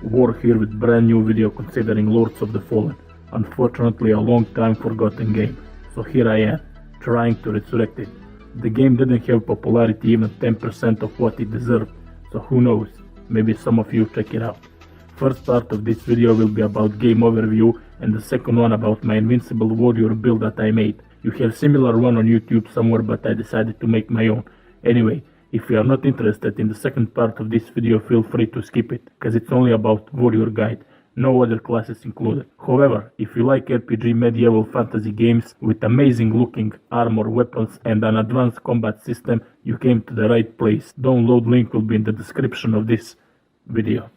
War here with brand new video considering Lords of the Fallen. Unfortunately a long time forgotten game, so here I am, trying to resurrect it. The game didn't have popularity even 10% of what it deserved, so who knows, maybe some of you check it out. First part of this video will be about game overview and the second one about my Invincible warrior build that I made. You have similar one on YouTube somewhere, but I decided to make my own. Anyway, if you are not interested in the second part of this video, feel free to skip it, cause it's only about warrior guide, no other classes included. However, if you like RPG medieval fantasy games with amazing looking armor, weapons and an advanced combat system, you came to the right place. Download link will be in the description of this video.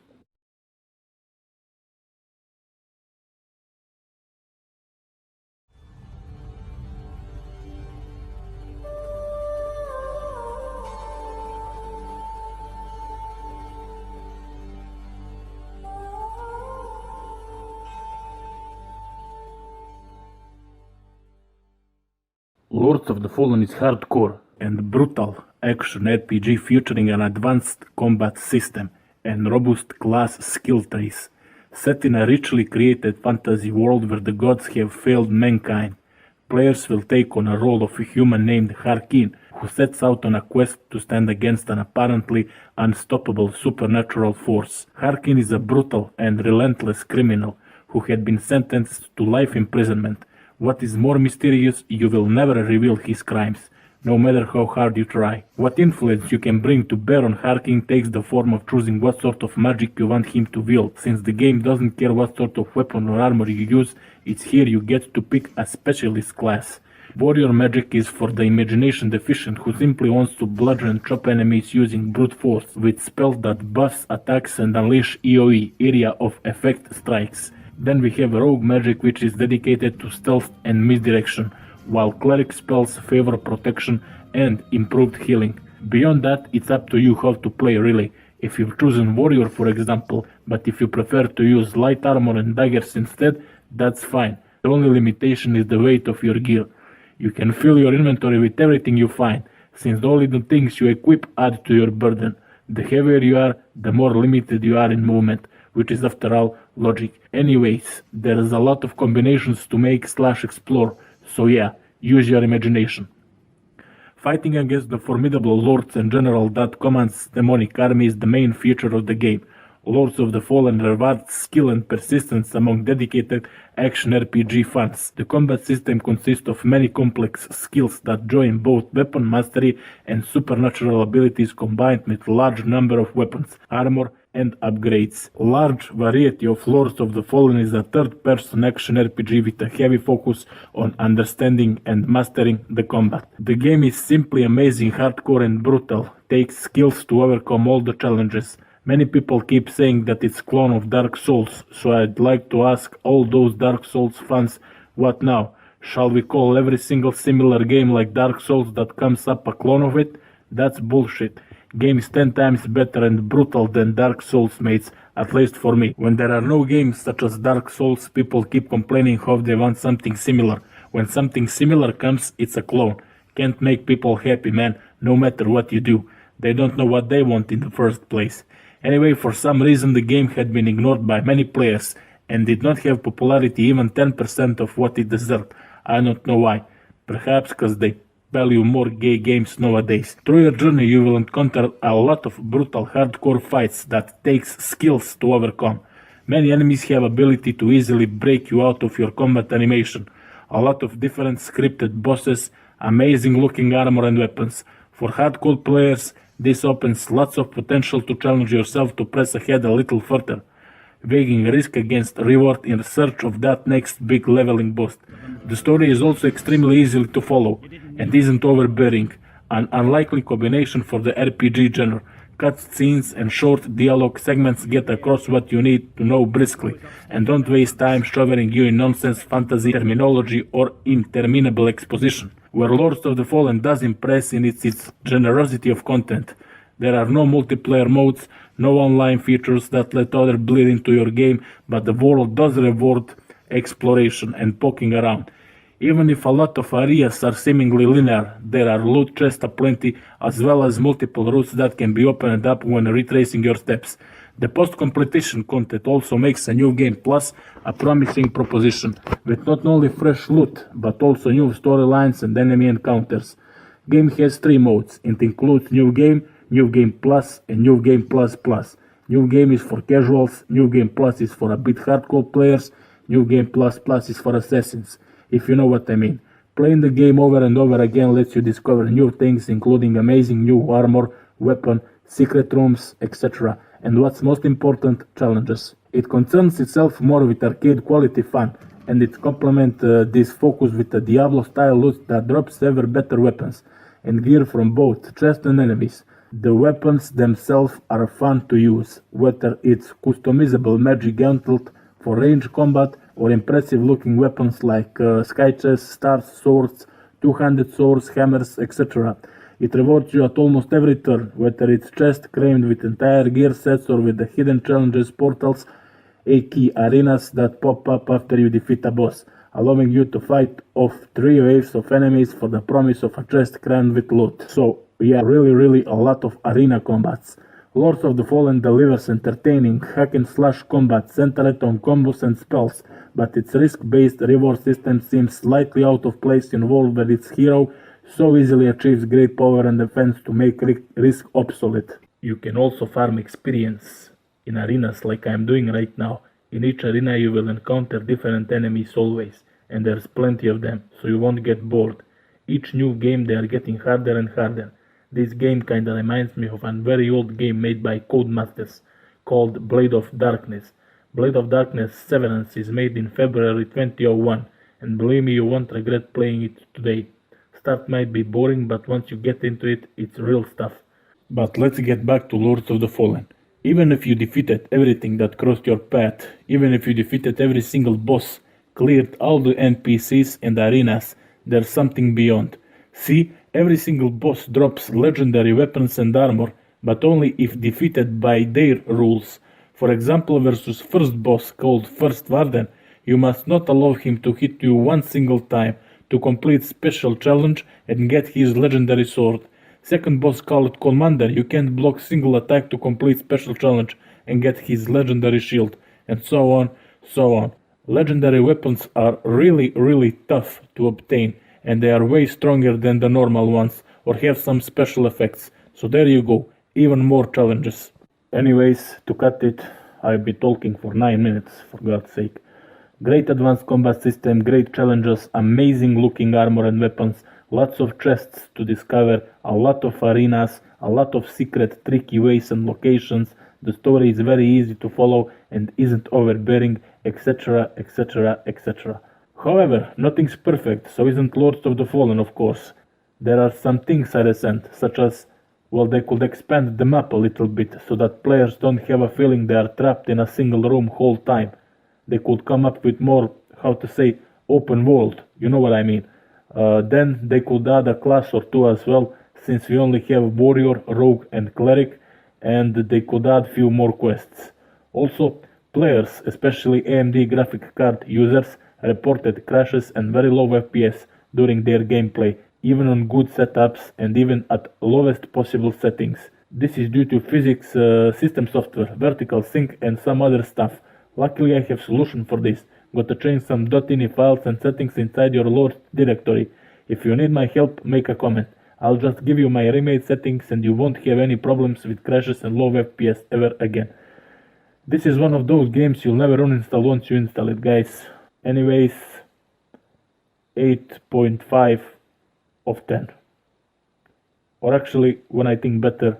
Lords of the Fallen is hardcore and brutal action RPG featuring an advanced combat system and robust class skill trees, set in a richly created fantasy world where the gods have failed mankind. Players will take on a role of a human named Harkin, who sets out on a quest to stand against an apparently unstoppable supernatural force. Harkin is a brutal and relentless criminal who had been sentenced to life imprisonment. What is more mysterious, you will never reveal his crimes, no matter how hard you try. What influence you can bring to bear on Harkin takes the form of choosing what sort of magic you want him to wield. Since the game doesn't care what sort of weapon or armor you use, it's here you get to pick a specialist class. Warrior magic is for the imagination deficient who simply wants to bludgeon and chop enemies using brute force, with spells that buffs attacks and unleash EOE, area of effect strikes. Then we have rogue magic, which is dedicated to stealth and misdirection, while cleric spells favor protection and improved healing. Beyond that, it's up to you how to play really. If you've chosen warrior for example, but if you prefer to use light armor and daggers instead, that's fine. The only limitation is the weight of your gear. You can fill your inventory with everything you find, since only the things you equip add to your burden. The heavier you are, the more limited you are in movement, which is after all logic. Anyways, there is a lot of combinations to make/explore, so yeah, use your imagination. Fighting against the formidable lords and general that commands demonic army is the main feature of the game. Lords of the Fallen rewards skill and persistence among dedicated action RPG fans. The combat system consists of many complex skills that join both weapon mastery and supernatural abilities combined with large number of weapons, armor and upgrades. Large variety of Lords of the Fallen is a third-person action RPG with a heavy focus on understanding and mastering the combat. The game is simply amazing, hardcore and brutal, takes skills to overcome all the challenges. Many people keep saying that it's clone of Dark Souls, so I'd like to ask all those Dark Souls fans, what now? Shall we call every single similar game like Dark Souls that comes up a clone of it? That's bullshit. Game is 10 times better and brutal than Dark Souls, mates, at least for me. When there are no games such as Dark Souls, people keep complaining how they want something similar. When something similar comes, it's a clone. Can't make people happy, man, no matter what you do. They don't know what they want in the first place. Anyway, for some reason the game had been ignored by many players and did not have popularity even 10% of what it deserved. I don't know why. Perhaps because they value more gay games nowadays. Through your journey you will encounter a lot of brutal hardcore fights that takes skills to overcome. Many enemies have ability to easily break you out of your combat animation. A lot of different scripted bosses, amazing looking armor and weapons. For hardcore players, this opens lots of potential to challenge yourself to press ahead a little further, weighing risk against reward in search of that next big leveling boost. The story is also extremely easy to follow and isn't overbearing, an unlikely combination for the RPG genre. Cutscenes and short dialogue segments get across what you need to know briskly, and don't waste time showering you in nonsense fantasy terminology or interminable exposition. Where Lords of the Fallen does impress in its generosity of content. There are no multiplayer modes, no online features that let others bleed into your game, but the world does reward exploration and poking around. Even if a lot of areas are seemingly linear, there are loot chests aplenty, as well as multiple routes that can be opened up when retracing your steps. The post-completion content also makes a New Game Plus a promising proposition, with not only fresh loot, but also new storylines and enemy encounters. Game has 3 modes. It includes New Game Plus, and New Game Plus Plus. New Game is for casuals, New Game Plus is for a bit hardcore players, New Game Plus Plus is for assassins, if you know what I mean. Playing the game over and over again lets you discover new things, including amazing new armor, weapon, secret rooms, etc. And what's most important, challenges. It concerns itself more with arcade quality fun, and it complements this focus with a Diablo style loot that drops ever better weapons and gear from both chest and enemies. The weapons themselves are fun to use, whether it's customizable magic gauntlet for range combat or impressive looking weapons like sky chests, stars, swords, two-handed swords, hammers, etc. It rewards you at almost every turn, whether it's chest crammed with entire gear sets or with the hidden challenges portals, aka arenas that pop up after you defeat a boss, allowing you to fight off 3 waves of enemies for the promise of a chest crammed with loot. So yeah, really a lot of arena combats. Lords of the Fallen delivers entertaining hack and slash combat centered on combos and spells, but its risk-based reward system seems slightly out of place in a world where its hero so easily achieves great power and defense to make risk obsolete. You can also farm experience in arenas like I am doing right now. In each arena you will encounter different enemies always, and there's plenty of them, so you won't get bored. Each new game they are getting harder and harder. This game kinda reminds me of a very old game made by Codemasters called Blade of Darkness. Blade of Darkness Severance is made in February 2001, and believe me, you won't regret playing it today. Start might be boring, but once you get into it, it's real stuff. But let's get back to Lords of the Fallen. Even if you defeated everything that crossed your path, even if you defeated every single boss, cleared all the NPCs and arenas, there's something beyond. See, every single boss drops legendary weapons and armor, but only if defeated by their rules. For example, versus first boss called First Warden, you must not allow him to hit you one single time to complete special challenge and get his legendary sword. Second boss called Commander, you can't block single attack to complete special challenge and get his legendary shield, and so on, so on. Legendary weapons are really tough to obtain, and they are way stronger than the normal ones or have some special effects. So there you go, even more challenges. Anyways, to cut it, I've been talking for 9 minutes, for God's sake. Great advanced combat system, great challenges, amazing looking armor and weapons, lots of chests to discover, a lot of arenas, a lot of secret tricky ways and locations. The story is very easy to follow and isn't overbearing, etc, etc, etc. However, nothing's perfect, so isn't Lords of the Fallen, of course. There are some things I resent, such as, well, they could expand the map a little bit so that players don't have a feeling they are trapped in a single room whole time. They could come up with more, how to say, open world, you know what I mean. Then they could add a class or 2 as well, since we only have warrior, rogue and cleric, and they could add few more quests. Also, players, especially AMD graphic card users, reported crashes and very low FPS during their gameplay, even on good setups and even at lowest possible settings. This is due to physics, system software, vertical sync and some other stuff. Luckily I have solution for this. Got to change some .ini files and settings inside your Lord directory. If you need my help, make a comment. I'll just give you my remade settings and you won't have any problems with crashes and low FPS ever again. This is one of those games you'll never uninstall once you install it, guys. Anyways, 8.5 of 10. Or actually, when I think better,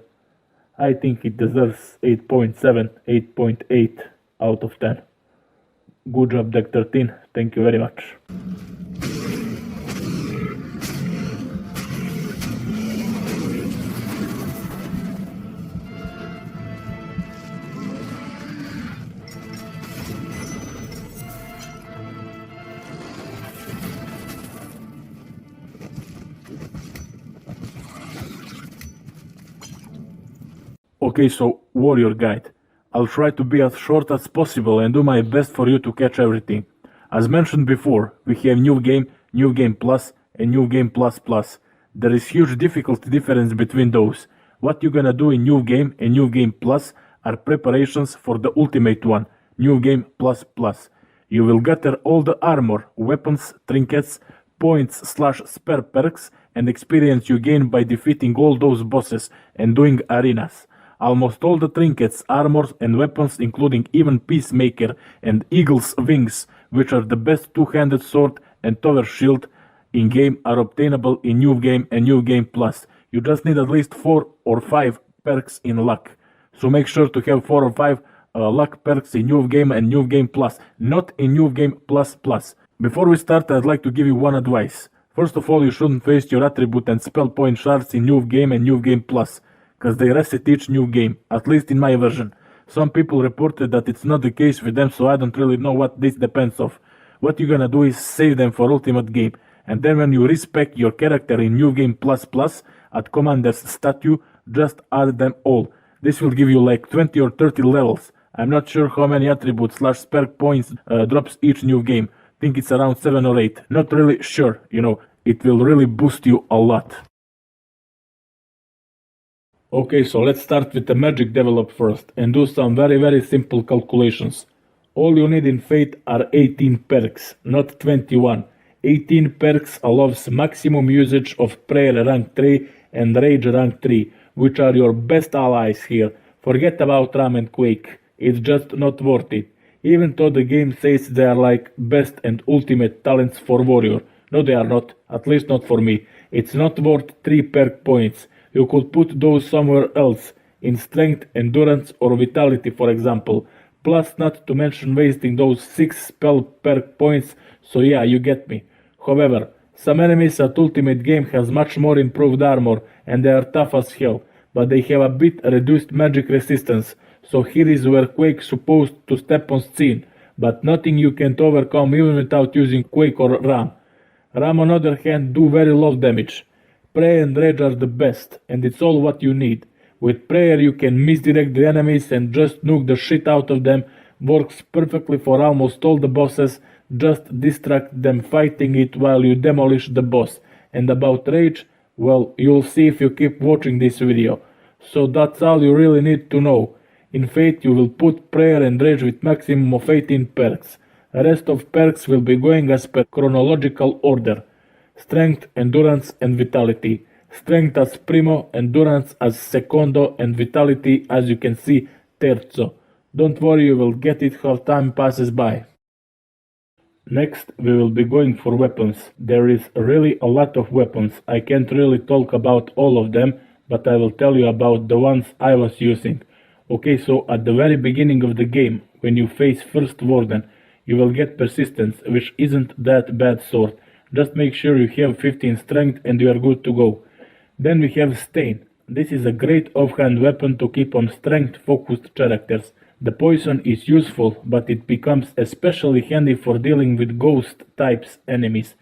I think it deserves 8.7, 8.8 out of 10. Good job, Deck 13. Thank you very much. Okay, so Warrior Guide. I'll try to be as short as possible and do my best for you to catch everything. As mentioned before, we have New Game Plus, and New Game Plus Plus. There is huge difficulty difference between those. What you're gonna do in New Game and New Game Plus are preparations for the ultimate one, New Game Plus Plus. You will gather all the armor, weapons, trinkets, points/spare perks, and experience you gain by defeating all those bosses and doing arenas. Almost all the trinkets, armors, and weapons, including even Peacemaker and Eagle's Wings, which are the best two-handed sword and tower shield in-game, are obtainable in New Game and New Game Plus. You just need at least 4 or 5 perks in luck. So make sure to have 4 or 5 luck perks in New Game and New Game Plus, not in New Game Plus Plus. Before we start, I'd like to give you one advice. First of all, you shouldn't waste your attribute and spell point shards in New Game and New Game Plus, cause they reset each new game, at least in my version. Some people reported that it's not the case with them, so I don't really know what this depends of. What you're gonna do is save them for Ultimate Game, and then when you respec your character in New Game Plus Plus at Commander's statue, just add them all. This will give you like 20 or 30 levels. I'm not sure how many attributes/spare points drops each new game. Think it's around 7 or 8. Not really sure, it will really boost you a lot. Okay, so let's start with the magic develop first and do some very simple calculations. All you need in Fate are 18 perks, not 21. 18 perks allows maximum usage of Prayer rank 3 and Rage rank 3, which are your best allies here. Forget about Ram and Quake, it's just not worth it. Even though the game says they are like best and ultimate talents for warrior. No, they are not, at least not for me. It's not worth 3 perk points. You could put those somewhere else, in strength, endurance or vitality for example. Plus not to mention wasting those 6 spell perk points, so yeah, you get me. However, some enemies at Ultimate Game has much more improved armor and they are tough as hell, but they have a bit reduced magic resistance, so here is where Quake's supposed to step on scene, but nothing you can't overcome even without using Quake or Ram. Ram on other hand do very low damage. Prayer and Rage are the best, and it's all what you need. With Prayer you can misdirect the enemies and just nuke the shit out of them, works perfectly for almost all the bosses, just distract them fighting it while you demolish the boss. And about Rage, well, you'll see if you keep watching this video. So that's all you really need to know. In Fate you will put Prayer and Rage with maximum of 18 perks. The rest of perks will be going as per chronological order. Strength, Endurance and Vitality. Strength as primo, Endurance as secondo, and Vitality as you can see terzo. Don't worry, you will get it how time passes by. Next, we will be going for weapons. There is really a lot of weapons. I can't really talk about all of them, but I will tell you about the ones I was using. Okay, so at the very beginning of the game, when you face First Warden, you will get Persistence, which isn't that bad sword. Just make sure you have 15 strength and you are good to go. Then we have Stain. This is a great offhand weapon to keep on strength focused characters. The poison is useful, but it becomes especially handy for dealing with ghost types enemies,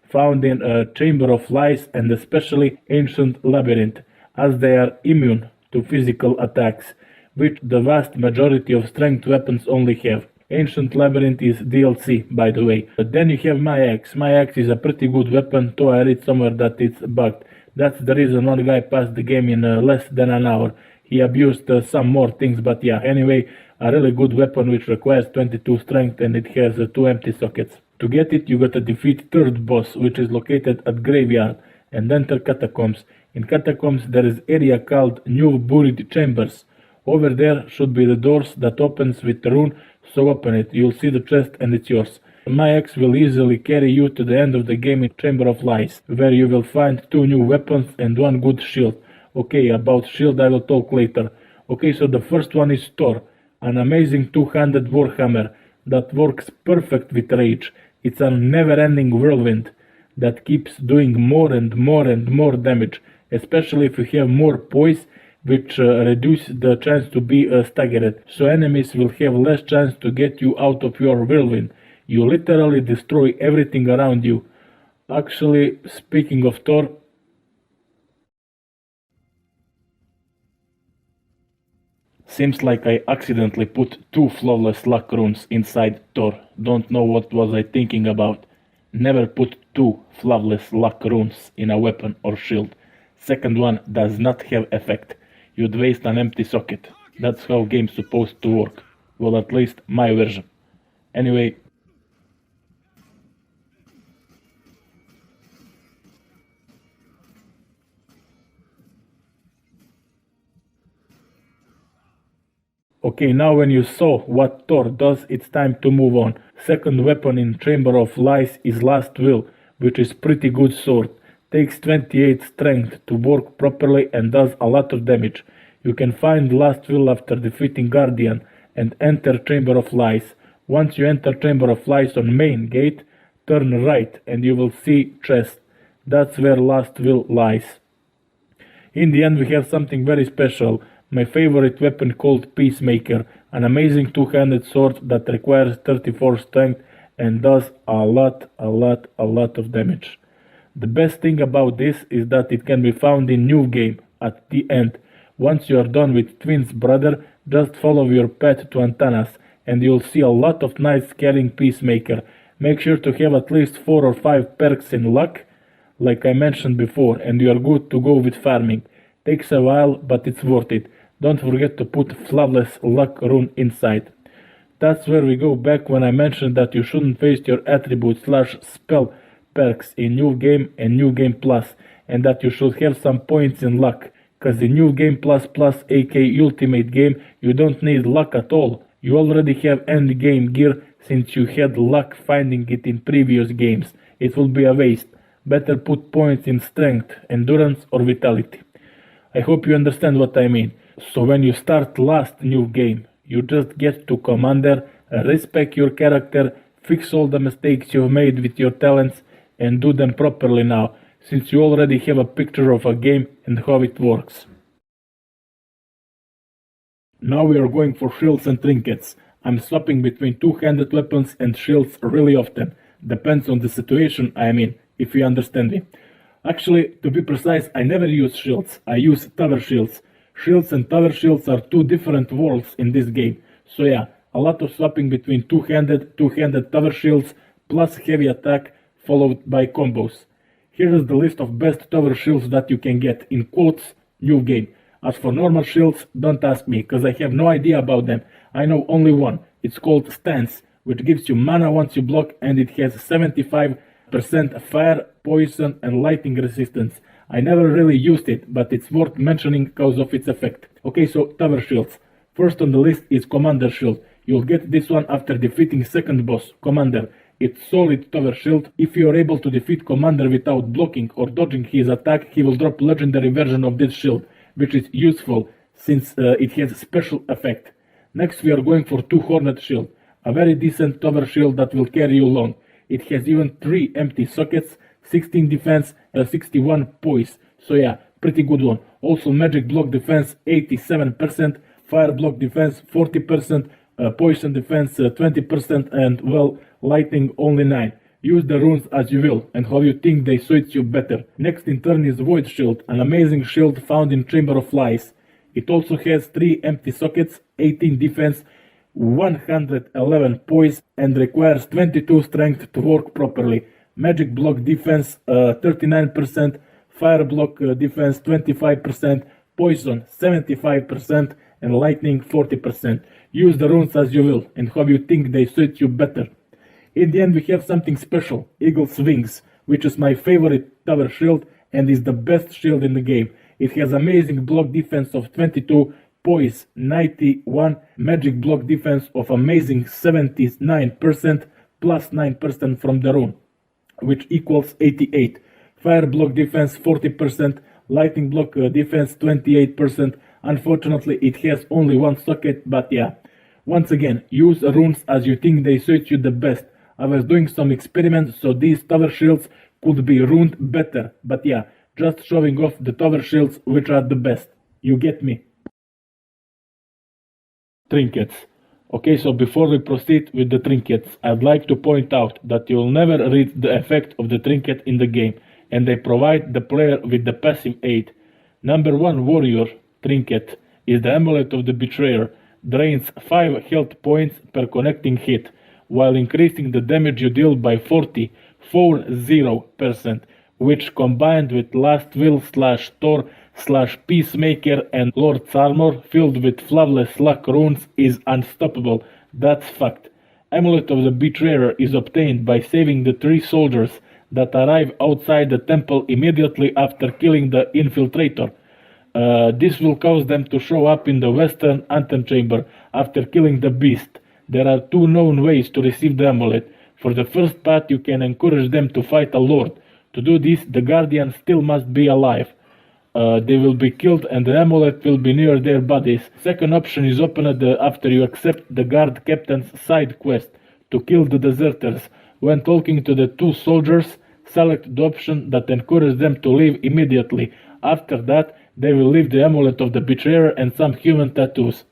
found in a Chamber of Lies and especially Ancient Labyrinth, as they are immune to physical attacks, which the vast majority of strength weapons only have. Ancient Labyrinth is DLC, by the way. But then you have my axe. My axe is a pretty good weapon, though I read somewhere that it's bugged. That's the reason one guy passed the game in less than an hour. He abused some more things, but yeah, anyway, a really good weapon which requires 22 strength and it has 2 empty sockets. To get it, you gotta defeat third boss, which is located at Graveyard, and enter Catacombs. In Catacombs there is area called New Buried Chambers. Over there should be the doors that opens with the rune, so open it, you'll see the chest and it's yours. My axe will easily carry you to the end of the game in Chamber of Lies, where you will find 2 new weapons and 1 good shield. Okay, about shield I will talk later. Okay, so the first one is Thor, an amazing two-handed warhammer that works perfect with Rage. It's a never-ending whirlwind that keeps doing more and more and more damage, especially if you have more poise, which reduce the chance to be staggered, so enemies will have less chance to get you out of your whirlwind. You literally destroy everything around you. Actually, speaking of Thor, seems like I accidentally put 2 flawless luck runes inside Thor. Don't know what was I thinking about. Never put 2 flawless luck runes in a weapon or shield. Second one does not have effect. You'd waste an empty socket. That's how game's supposed to work. Well, at least my version. Anyway, okay, now when you saw what Thor does, it's time to move on. Second weapon in Chamber of Lies is Last Will, which is pretty good sword. Takes 28 strength to work properly and does a lot of damage. You can find Last Will after defeating Guardian and enter Chamber of Lies. Once you enter Chamber of Lies on main gate, turn right and you will see chest. That's where Last Will lies. In the end we have something very special, my favorite weapon called Peacemaker, an amazing two-handed sword that requires 34 strength and does a lot of damage. The best thing about this is that it can be found in new game at the end. Once you are done with Twins brother, just follow your path to Antanas and you'll see a lot of nice scaling Peacemaker. Make sure to have at least 4 or 5 perks in luck, like I mentioned before, and you are good to go with farming. Takes a while, but it's worth it. Don't forget to put Flawless Luck rune inside. That's where we go back when I mentioned that you shouldn't waste your attribute / spell perks in New Game and New Game Plus, and that you should have some points in luck, cause in New Game Plus aka Ultimate Game you don't need luck at all. You already have end game gear since you had luck finding it in previous games. It will be a waste. Better put points in strength, endurance or vitality. I hope you understand what I mean. So when you start last new game, you just get to Commander, respect your character, fix all the mistakes you've made with your talents and do them properly now, since you already have a picture of a game and how it works. Now we are going for shields and trinkets. I'm swapping between two-handed weapons and shields really often. Depends on the situation I'm in, if you understand me. Actually, to be precise, I never use shields, I use tower shields. Shields and tower shields are two different worlds in this game. So yeah, a lot of swapping between two-handed tower shields plus heavy attack followed by combos. Here is the list of best tower shields that you can get, in quotes, new game. As for normal shields, don't ask me, cause I have no idea about them. I know only one. It's called Stance, which gives you mana once you block and it has 75% fire, poison and lightning resistance. I never really used it, but it's worth mentioning because of its effect. Okay, so tower shields. First on the list is Commander Shield. You'll get this one after defeating second boss, Commander. It's solid tower shield. If you are able to defeat Commander without blocking or dodging his attack, he will drop legendary version of this shield, which is useful since it has special effect. Next we are going for two Hornet Shield, a very decent tower shield that will carry you long. It has even 3 empty sockets, 16 defense and 61 poise, so yeah, pretty good one. Also magic block defense 87%, fire block defense 40%, poison defense 20% and well, lightning only 9. Use the runes as you will and how you think they suit you better. Next in turn is Void Shield, an amazing shield found in Chamber of Lies. It also has 3 empty sockets, 18 defense, 111 poise and requires 22 strength to work properly. Magic block defense 39%, fire block defense 25%, poison 75% and lightning 40%. Use the runes as you will and how you think they suit you better. In the end we have something special, Eagle's Wings, which is my favorite tower shield and is the best shield in the game. It has amazing block defense of 22, poise 91, magic block defense of amazing 79% plus 9% from the rune, which equals 88. Fire block defense 40%, lightning block defense 28%. Unfortunately it has only one socket, but yeah. Once again, use runes as you think they suit you the best. I was doing some experiments so these tower shields could be runed better, but yeah, just showing off the tower shields which are the best. You get me? Trinkets. Okay, so before we proceed with the trinkets, I'd like to point out that you'll never read the effect of the trinket in the game, and they provide the player with the passive aid. Number 1 warrior trinket is the amulet of the betrayer, drains 5 health points per connecting hit, while increasing the damage you deal by 40%, which combined with Last Will / Thor Peacemaker and Lord's armor filled with flawless luck runes is unstoppable. That's fact. Amulet of the Betrayer is obtained by saving the 3 soldiers that arrive outside the temple immediately after killing the infiltrator. This will cause them to show up in the western antechamber after killing the beast. There are 2 known ways to receive the amulet. For the first part, you can encourage them to fight a lord. To do this, the guardian still must be alive. They will be killed and the amulet will be near their bodies. Second option is opened after you accept the guard captain's side quest to kill the deserters. When talking to the 2 soldiers, select the option that encourages them to leave immediately. After that, they will leave the amulet of the betrayer and some human tattoos.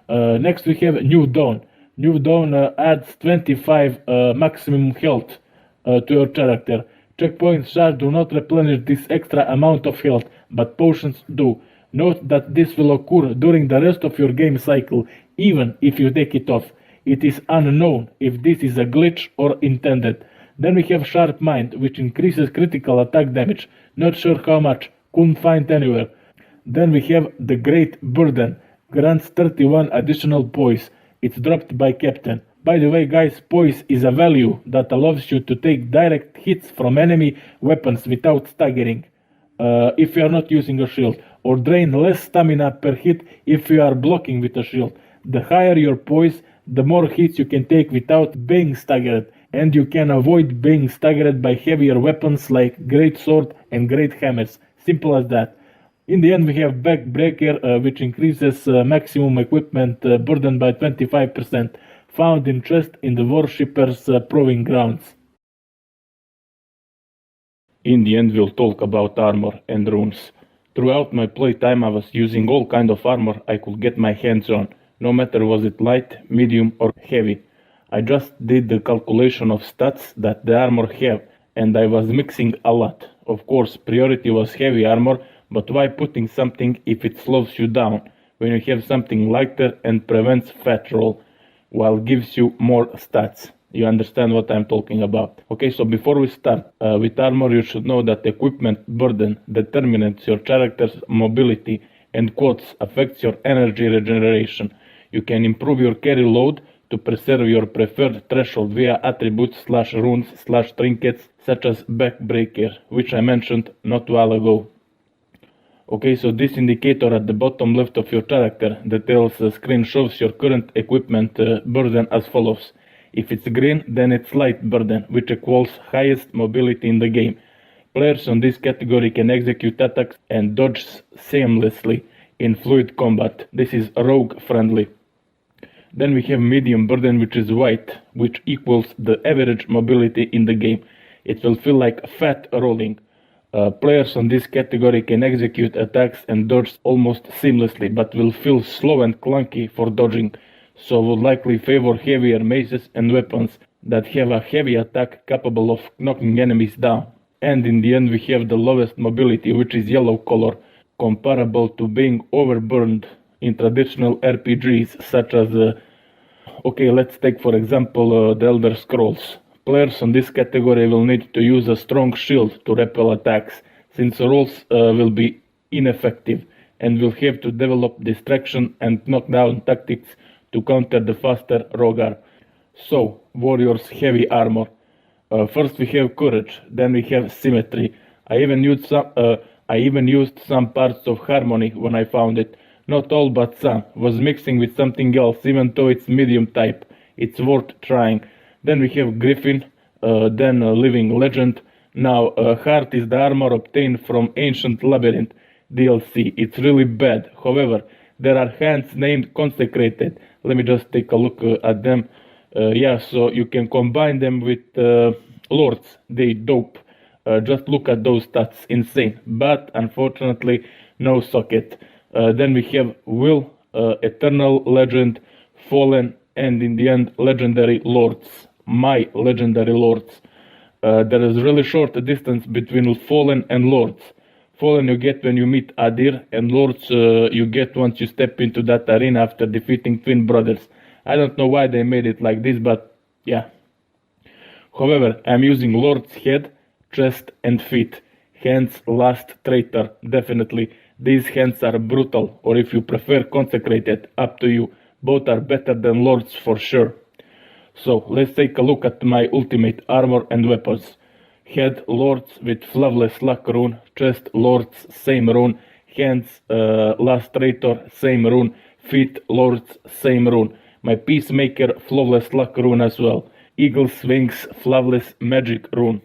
Next we have New Dawn. New Dawn adds 25 maximum health to your character. Checkpoint shards do not replenish this extra amount of health, but potions do. Note that this will occur during the rest of your game cycle, even if you take it off. It is unknown if this is a glitch or intended. Then we have Sharp Mind, which increases critical attack damage. Not sure how much, couldn't find anywhere. Then we have the Great Burden, grants 31 additional poise. It's dropped by Captain. By the way guys, poise is a value that allows you to take direct hits from enemy weapons without staggering, if you are not using a shield, or drain less stamina per hit if you are blocking with a shield. The higher your poise, the more hits you can take without being staggered, and you can avoid being staggered by heavier weapons like Great Sword and Great Hammers. Simple as that. In the end we have Backbreaker, which increases maximum equipment burden by 25%, found in chest in the Worshipper's Proving Grounds. In the end we'll talk about armor and runes. Throughout my playtime I was using all kind of armor I could get my hands on, no matter was it light, medium or heavy. I just did the calculation of stats that the armor have, and I was mixing a lot. Of course priority was heavy armor, but why putting something if it slows you down, when you have something lighter and prevents fat roll, while gives you more stats? You understand what I'm talking about. Okay, so before we start, with armor you should know that equipment burden determines your character's mobility and quotes affects your energy regeneration. You can improve your carry load to preserve your preferred threshold via attributes/runes/trinkets such as Backbreaker, which I mentioned not a while ago. Okay, so this indicator at the bottom left of your character details screen shows your current equipment burden as follows. If it's green, then it's light burden, which equals highest mobility in the game. Players on this category can execute attacks and dodge seamlessly in fluid combat. This is rogue friendly. Then we have medium burden, which is white, which equals the average mobility in the game. It will feel like fat rolling. Players on this category can execute attacks and dodge almost seamlessly, but will feel slow and clunky for dodging, so would likely favor heavier maces and weapons that have a heavy attack capable of knocking enemies down. And in the end we have the lowest mobility, which is yellow color, comparable to being overburned in traditional RPGs such as okay, let's take for example the Elder Scrolls. Players on this category will need to use a strong shield to repel attacks, since rolls will be ineffective, and will have to develop distraction and knockdown tactics to counter the faster rogar. So, warriors heavy armor. First we have courage, then we have symmetry. I even used some parts of harmony when I found it. Not all but some. Was mixing with something else, even though it's medium type. It's worth trying. Then we have Griffin, then Living Legend. Now, Heart is the armor obtained from Ancient Labyrinth DLC. It's really bad. However, there are hands named Consecrated. Let me just take a look at them. Yeah, so you can combine them with Lords. They dope. Just look at those stats. Insane. But, unfortunately, no socket. Then we have Will, Eternal Legend, Fallen, and in the end, Legendary Lords. My Legendary Lords. There is really short distance between Fallen and Lords. Fallen you get when you meet Adir, and Lords you get once you step into that arena after defeating Twin Brothers. I don't know why they made it like this, but yeah. However, I'm using Lord's head, chest and feet. Hands last traitor, definitely. These hands are brutal, or if you prefer consecrated, up to you. Both are better than lords for sure. So let's take a look at my ultimate armor and weapons. Head lords with flawless luck rune, chest lords same rune, hands last traitor same rune, feet lords same rune. My peacemaker flawless luck rune as well. Eagle's wings flawless magic rune.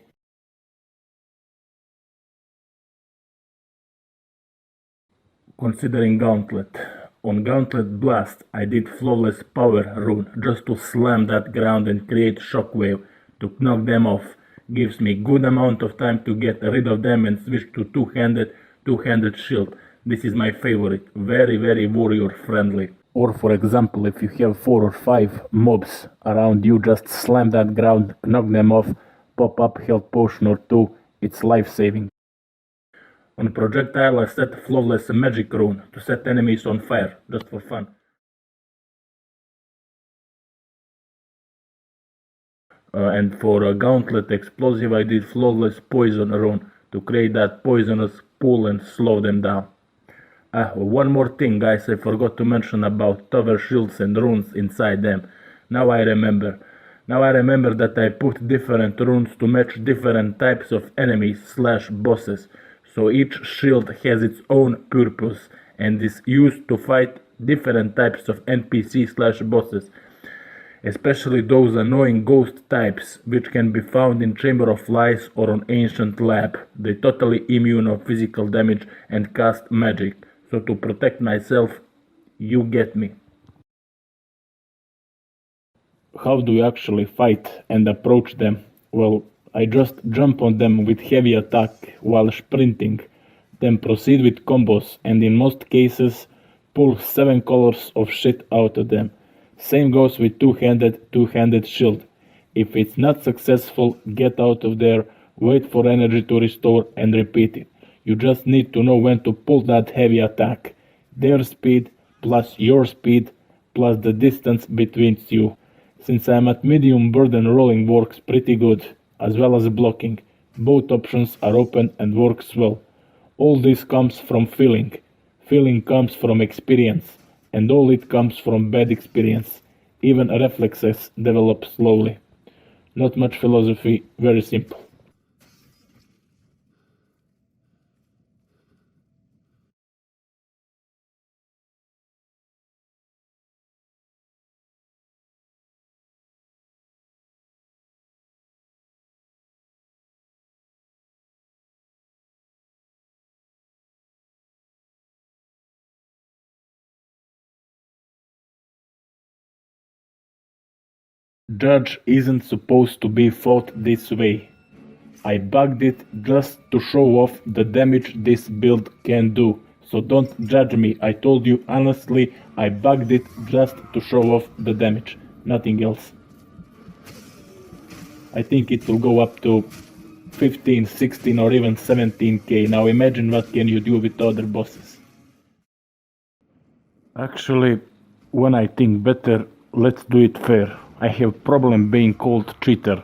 Considering Gauntlet. On Gauntlet Blast I did Flawless Power rune just to slam that ground and create shockwave to knock them off. Gives me good amount of time to get rid of them and switch to two-handed shield. This is my favorite, very warrior friendly. Or for example, if you have 4 or 5 mobs around you, just slam that ground, knock them off, pop up health potion or 2, it's life saving. On projectile I set Flawless Magic rune to set enemies on fire, just for fun. And for a Gauntlet Explosive I did Flawless Poison rune to create that poisonous pool and slow them down. One more thing guys, I forgot to mention about tower shields and runes inside them. Now I remember that I put different runes to match different types of enemies / bosses. So each shield has its own purpose and is used to fight different types of NPC / bosses. Especially those annoying ghost types which can be found in Chamber of Lies or on Ancient Lab. They totally immune of physical damage and cast magic. So to protect myself, you get me. How do you actually fight and approach them? Well, I just jump on them with heavy attack while sprinting, then proceed with combos and in most cases pull 7 colors of shit out of them. Same goes with two-handed shield. If it's not successful, get out of there, wait for energy to restore and repeat it. You just need to know when to pull that heavy attack. Their speed plus your speed plus the distance between you. Since I'm at medium, burden rolling works pretty good, as well as blocking. Both options are open and works well. All this comes from feeling. Feeling comes from experience, and all it comes from bad experience. Even reflexes develop slowly. Not much philosophy, very simple. Judge isn't supposed to be fought this way. I bugged it just to show off the damage this build can do. So don't judge me, I told you honestly, I bugged it just to show off the damage, nothing else. I think it will go up to 15, 16 or even 17k. Now imagine what can you do with other bosses. Actually, when I think better, let's do it fair. I have problem being called cheater.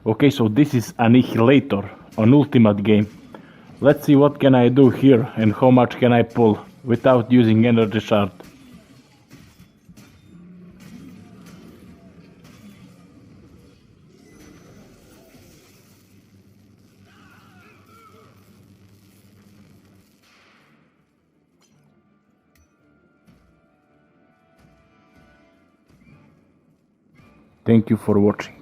Okay, so this is Annihilator, an ultimate game. Let's see what can I do here and how much can I pull without using energy shard. Thank you for watching.